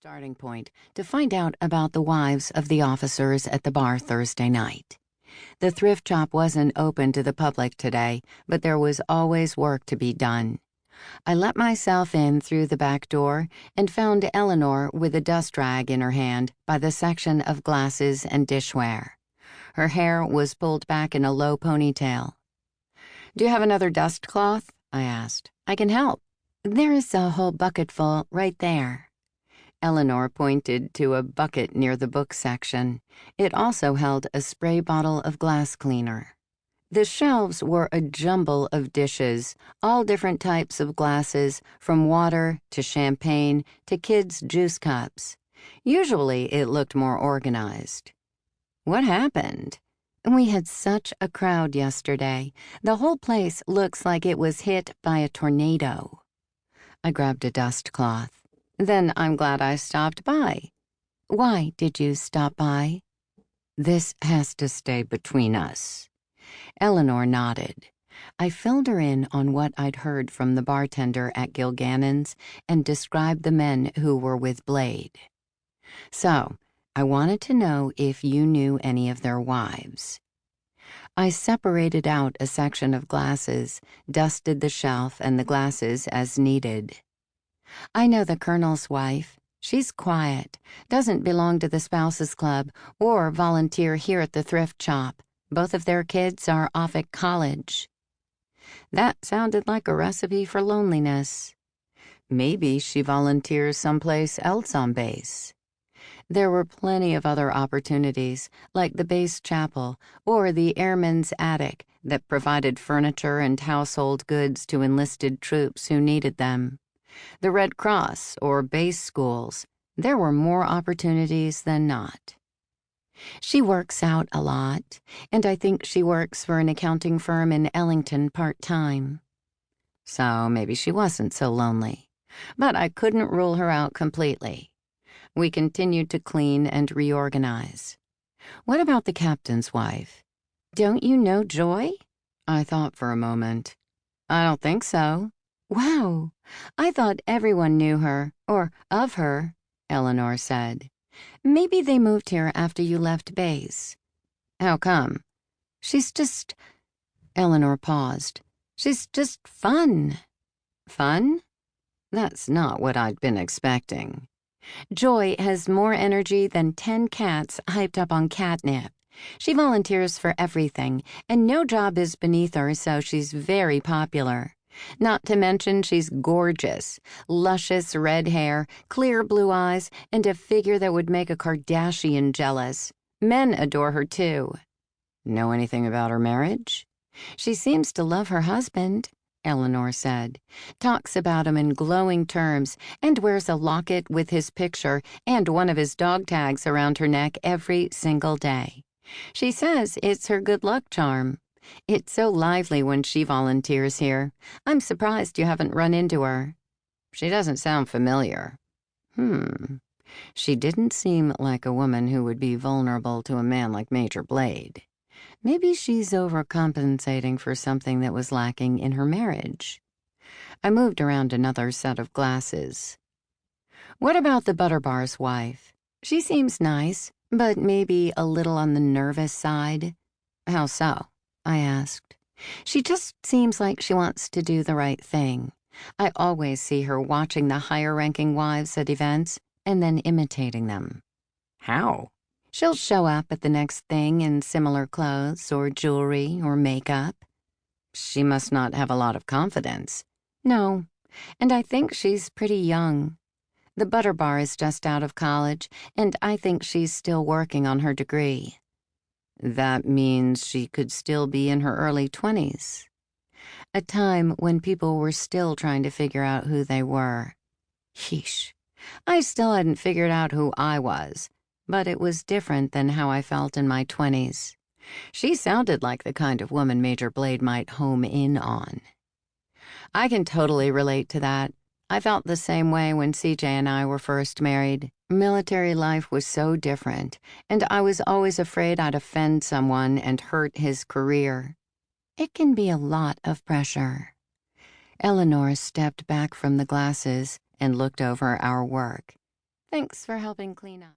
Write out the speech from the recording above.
starting point to find out about the wives of the officers at the bar Thursday night. The thrift shop wasn't open to the public today, but there was always work to be done. I let myself in through the back door and found Eleanor with a dust rag in her hand by the section of glasses and dishware. Her hair was pulled back in a low ponytail. "Do you have another dust cloth?" I asked. "I can help." "There's a whole bucketful right there." Eleanor pointed to a bucket near the book section. It also held a spray bottle of glass cleaner. The shelves were a jumble of dishes, all different types of glasses, from water to champagne to kids' juice cups. Usually it looked more organized. "What happened?" "We had such a crowd yesterday. The whole place looks like it was hit by a tornado." I grabbed a dust cloth. "Then I'm glad I stopped by." "Why did you stop by?" "This has to stay between us." Eleanor nodded. I filled her in on what I'd heard from the bartender at Gilganon's and described the men who were with Blade. "So, I wanted to know if you knew any of their wives." I separated out a section of glasses, dusted the shelf and the glasses as needed. "I know the Colonel's wife. She's quiet, doesn't belong to the Spouses Club or volunteer here at the thrift shop. Both of their kids are off at college." That sounded like a recipe for loneliness. Maybe she volunteers someplace else on base. There were plenty of other opportunities, like the base chapel or the airman's attic that provided furniture and household goods to enlisted troops who needed them. The Red Cross or base schools. There were more opportunities than not. "She works out a lot, and I think she works for an accounting firm in Ellington part-time." So maybe she wasn't so lonely. But I couldn't rule her out completely. We continued to clean and reorganize. "What about the captain's wife?" "Don't you know Joy?" I thought for a moment. "I don't think so." "Wow, I thought everyone knew her, or of her," Eleanor said. "Maybe they moved here after you left base." "How come?" "She's just—" Eleanor paused. "She's just fun." "Fun?" That's not what I'd been expecting. "Joy has more energy than 10 cats hyped up on catnip. She volunteers for everything, and no job is beneath her, so she's very popular. Not to mention she's gorgeous, luscious red hair, clear blue eyes, and a figure that would make a Kardashian jealous. Men adore her, too." "Know anything about her marriage?" "She seems to love her husband," Eleanor said. "Talks about him in glowing terms and wears a locket with his picture and one of his dog tags around her neck every single day. She says it's her good luck charm. It's so lively when she volunteers here. I'm surprised you haven't run into her." "She doesn't sound familiar." She didn't seem like a woman who would be vulnerable to a man like Major Blade. Maybe she's overcompensating for something that was lacking in her marriage. I moved around another set of glasses. "What about the Butterbar's wife? She seems nice, but maybe a little on the nervous side." "How so?" I asked. "She just seems like she wants to do the right thing. I always see her watching the higher-ranking wives at events and then imitating them." "How?" "She'll show up at the next thing in similar clothes or jewelry or makeup." "She must not have a lot of confidence." "No, and I think she's pretty young. The Butterbar is just out of college, and I think she's still working on her degree." "That means she could still be in her early 20s. A time when people were still trying to figure out who they were. Yeesh. I still hadn't figured out who I was, but it was different than how I felt in my 20s. She sounded like the kind of woman Major Blade might home in on. I can totally relate to that. I felt the same way when CJ and I were first married. Military life was so different, and I was always afraid I'd offend someone and hurt his career. It can be a lot of pressure. Eleanor stepped back from the glasses and looked over our work. Thanks for helping clean up.